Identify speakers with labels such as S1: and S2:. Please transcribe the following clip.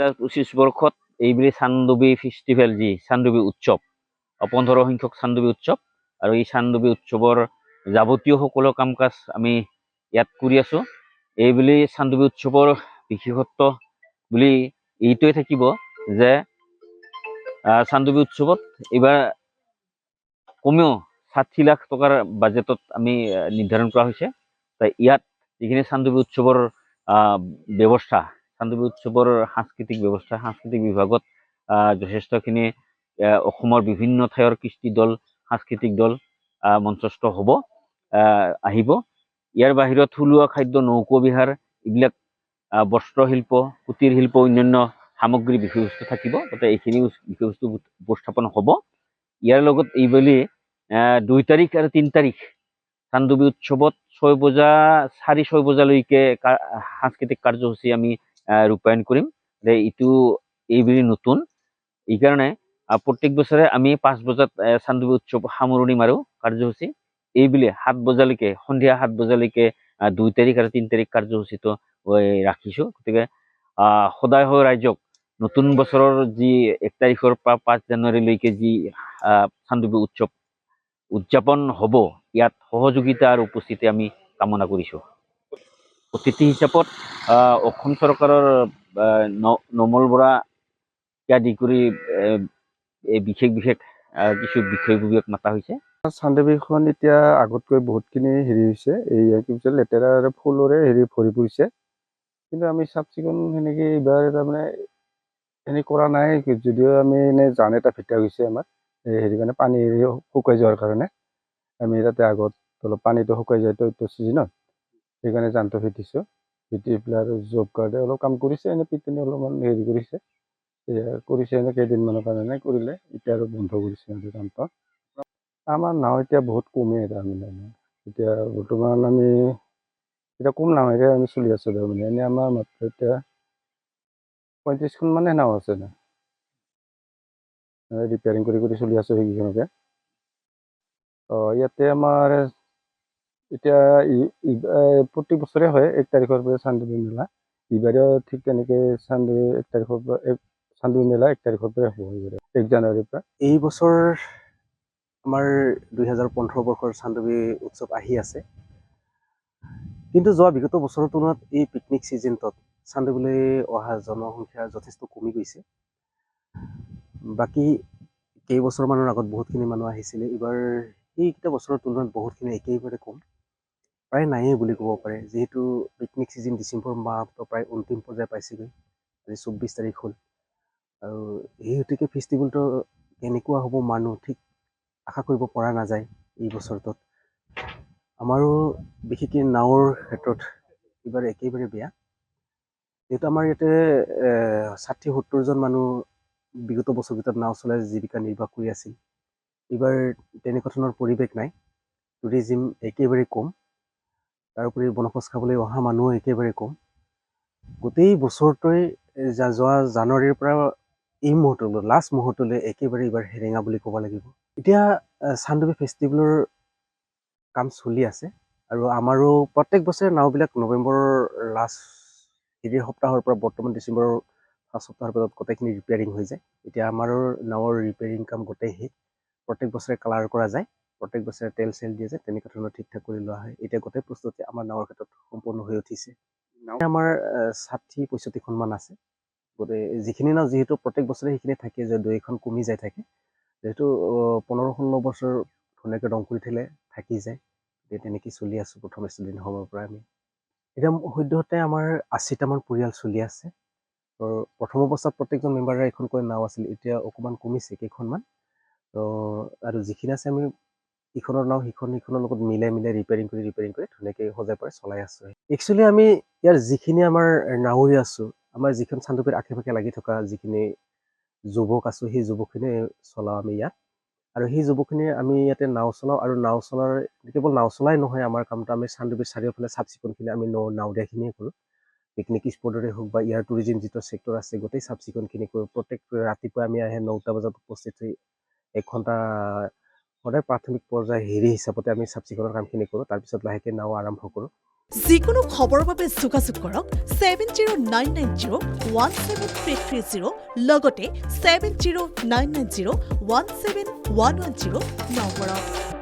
S1: 2025 বৰ্ষত এইবুলি চানডুবি ফেষ্টিভেল যি চানডুবি উৎসৱ 15 সংখ্যক চানডুবি উৎসৱ আৰু এই চানডুবি উৎসৱৰ যাৱতীয় সকলো কাম কাজ আমি ইয়াত কৰি আছো। এইবুলি চানডুবি উৎসৱৰ বিশেষত্ব বুলি এইটোৱে থাকিব যে চানডুবি উৎসৱত এইবাৰ কমেও 60 লাখ টকাৰ বাজেটত আমি নিৰ্ধাৰণ কৰা হৈছে। ইয়াত যিখিনি চানডুবি উৎসৱৰ ব্যৱস্থা, চানডুবি উৎসৱৰ সাংস্কৃতিক ব্যৱস্থা, সাংস্কৃতিক বিভাগত যথেষ্টখিনি অসমৰ বিভিন্ন ঠাইৰ কৃষ্টি দল, সাংস্কৃতিক দল মঞ্চস্থ হ'ব আহিব। ইয়াৰ বাহিৰত থলুৱা খাদ্য, নৌকবিহাৰ, এইবিলাক বস্ত্ৰশিল্প, কুটিৰ শিল্প, অন্যান্য সামগ্ৰী বিষয়বস্তু থাকিব। গতিকে এইখিনি বিষয়বস্তু উপস্থাপন হ'ব। ইয়াৰ লগত এইবেলি 2 তাৰিখ আৰু 3 তাৰিখ চানডুবি উৎসৱত 4-6 বজালৈকে সাংস্কৃতিক কাৰ্যসূচী আমি ৰূপায়ণ কৰিম। এইটো এইবেলি নতুন, এইকাৰণে প্ৰত্যেক বছৰে আমি 5 বজাত চানডুবি উৎসৱ সামৰণি মাৰো কাৰ্যসূচী। এইবেলি 7 বজালৈকে, সন্ধিয়া 7 বজালৈকে 2 তাৰিখ আৰু 3 তাৰিখ কাৰ্যসূচীটো ৰাখিছো। গতিকে সদায় ৰাইজক নতুন বছৰৰ যি 1 তাৰিখৰ পৰা 5 জানুৱাৰীলৈকে যি চানডুবি উৎসৱ উদযাপন হ'ব, ইয়াত সহযোগিতা আৰু উপস্থিতি আমি কামনা কৰিছো। অতিথি হিচাপত অসম চৰকাৰৰ নমল বৰা আদি কৰি বিশেষ কিছু বিষয়ববীয়াক মাতা হৈছে।
S2: চানডুবিখন এতিয়া আগতকৈ বহুতখিনি হেৰি হৈছে, এই কি কৈছে লেতেৰা আৰু ফুলৰে ভৰি পৰিছে। কিন্তু আমি চাফ চিকুণ সেনেকৈ এইবাৰ তাৰমানে এনেই কৰা নাই, যদিও আমি এনে জান এটা ভেটা গৈছে আমাৰ কাৰণে পানী শুকাই যোৱাৰ কাৰণে। আমি তাতে আগত অলপ পানীটো শুকাই যায় তো এইটো ছিজনত, সেইকাৰণে জানটো ভেটিছোঁ। ভেটি পেলাই আৰু জব কাৰ্ডে অলপ কাম কৰিছে, এনে পিটনি অলপমান হেৰি কৰিছে এনে কেইদিনমানৰ কাৰণে কৰিলে, এতিয়া আৰু বন্ধ কৰিছে কামটো। আমাৰ নাও এতিয়া বহুত কমেই তাৰমানে, এতিয়া বৰ্তমান আমি এতিয়া কম নাৱেৰে আমি চলি আছোঁ তাৰমানে। এনেই আমাৰ মাত্ৰ এতিয়া 35খন মানে নাও আছে না, ৰিপেয়াৰিং কৰি চলি আছোঁ সেইকেইখনকে। ইয়াতে আমাৰ এতিয়া প্ৰতি বছৰে হয় 1 তাৰিখৰ পৰা চানডুবি মেলা। এইবাৰেও ঠিক তেনেকৈ চানডুবি 1 তাৰিখৰ পৰা চানডুবি মেলা 1 তাৰিখৰ পৰা হ'ব, 1 জানুৱাৰীৰ পৰা।
S3: এই বছৰ আমাৰ 2015 বৰ্ষৰ চানডুবি উৎসৱ আহি আছে। কিন্তু যোৱা বিগত বছৰৰ তুলনাত এই পিকনিক ছিজনটোত চানডুবিলৈ অহা জনসংখ্যা যথেষ্ট কমি গৈছে। বাকী কেইবছৰমানৰ আগত বহুতখিনি মানুহ আহিছিলে, এইবাৰ সেইকেইটা বছৰৰ তুলনাত বহুতখিনি একেবাৰে কম, প্ৰায় নায়েই বুলি ক'ব পাৰে। যিহেতু পিকনিক ছিজন ডিচেম্বৰ মাহটো প্ৰায় অন্তিম পৰ্যায় পাইছেগৈ, আজি 24 তাৰিখ হ'ল। আৰু সেই হেতুকে ফেষ্টিভেলটো কেনেকুৱা হ'ব মানুহ ঠিক আশা কৰিব পৰা নাযায় এই বছৰটোত। আমাৰো বিশেষকৈ নাৱৰ ক্ষেত্ৰত এইবাৰ একেবাৰে বেয়া। যিহেতু আমাৰ ইয়াতে 60-70জন মানুহ বিগত বছৰকেইটাত নাও চলাই জীৱিকা নিৰ্বাহ কৰি আছিল। এইবাৰ তেনেকুৱা ধৰণৰ পৰিৱেশ নাই, টুৰিজিম একেবাৰে কম। তাৰোপৰি বনভোজ খাবলৈ অহা মানুহো একেবাৰে কম। গোটেই বছৰটোৱে যোৱা জানুৱাৰীৰ পৰা এই মুহূৰ্তলৈ, লাষ্ট মুহূৰ্তলৈ একেবাৰে এইবাৰ হেৰেঙা বুলি ক'ব লাগিব। এতিয়া চানডুবি ফেষ্টিভেলৰ কাম চলি আছে, আৰু আমাৰো প্ৰত্যেক বছৰে নাওবিলাক নৱেম্বৰৰ লাষ্ট সপ্তাহৰ পৰা বৰ্তমান ডিচেম্বৰৰ ফাৰ্ষ্ট সপ্তাহৰ ভিতৰত গোটেইখিনি ৰিপেয়াৰিং হৈ যায়। এতিয়া আমাৰো নাৱৰ ৰিপেয়াৰিং কাম গোটেই শেষ। প্ৰত্যেক বছৰে কালাৰ কৰা যায়, প্ৰত্যেক বছৰে তেল দিয়া যায়, তেনেকুৱা ধৰণৰ ঠিক ঠাক কৰি লোৱা হয়। এতিয়া গোটেই প্ৰস্তুতি আমাৰ নাৱৰ ক্ষেত্ৰত সম্পূৰ্ণ হৈ উঠিছে। আমাৰ 60-65খনমান আছে। গতিকে যিখিনি নাও যিহেতু প্ৰত্যেক বছৰে সেইখিনি থাকে, যে 2-এখন কমি যায় থাকে, যিহেতু 15-16 বছৰ ধুনীয়াকৈ ৰং কৰি থাকি যায়। গতিকে তেনেকৈ চলি আছোঁ প্ৰথম ষ্টুডেণ্ট সময়ৰ পৰা আমি। এতিয়া সদ্যহতে আমাৰ 80টামান পৰিয়াল চলি আছে। প্ৰথম অৱস্থাত প্ৰত্যেকজন মেম্বাৰে এখনকৈ নাও আছিল, এতিয়া অকণমান কমিছে কেইখনমান। আৰু যিখিনি আছে আমি ইখনৰ নাও সিখনৰ লগত মিলাই ৰিপেয়াৰিং কৰি ধুনীয়াকৈ সজাই পৰাই চলাই আছোঁ। একচুৱেলি আমি ইয়াৰ যিখিনি আমাৰ নাৱৰী আছোঁ, আমাৰ যিখন চানডুবিৰ আশে পাশে লাগি থকা যিখিনি যুৱক আছোঁ, সেই যুৱকখিনি চলাওঁ আমি ইয়াত। আৰু সেই যুৱকখিনি আমি ইয়াতে নাও চলাওঁ, আৰু নাও চলাৰ কেৱল নাও চলাই নহয়, আমাৰ কামটো আমি চানডুবিৰ চাৰিওফালে চাফ চিকুণখিনি আমি নাওৰীয়াখিনিয়ে কৰোঁ। পিকনিক স্পটৰে হওক বা ইয়াৰ টুৰিজিম যিটো ছেক্টৰ আছে, গোটেই চাফ চিকুণখিনি কৰোঁ। প্ৰত্যেক ৰাতিপুৱা আমি আহে 9টা বজাত উপস্থিত হৈ 1 ঘণ্টা সদায় প্ৰাথমিক পৰ্যায় হিচাপতে আমি চাফ চিকুণৰ কামখিনি কৰোঁ। তাৰপিছত লাহেকৈ নাও আৰম্ভ কৰোঁ।
S4: যিকোনো খবৰৰ বাবে যোগাযোগ কৰক 7099017330 লগতে 7099017110 নম্বৰত।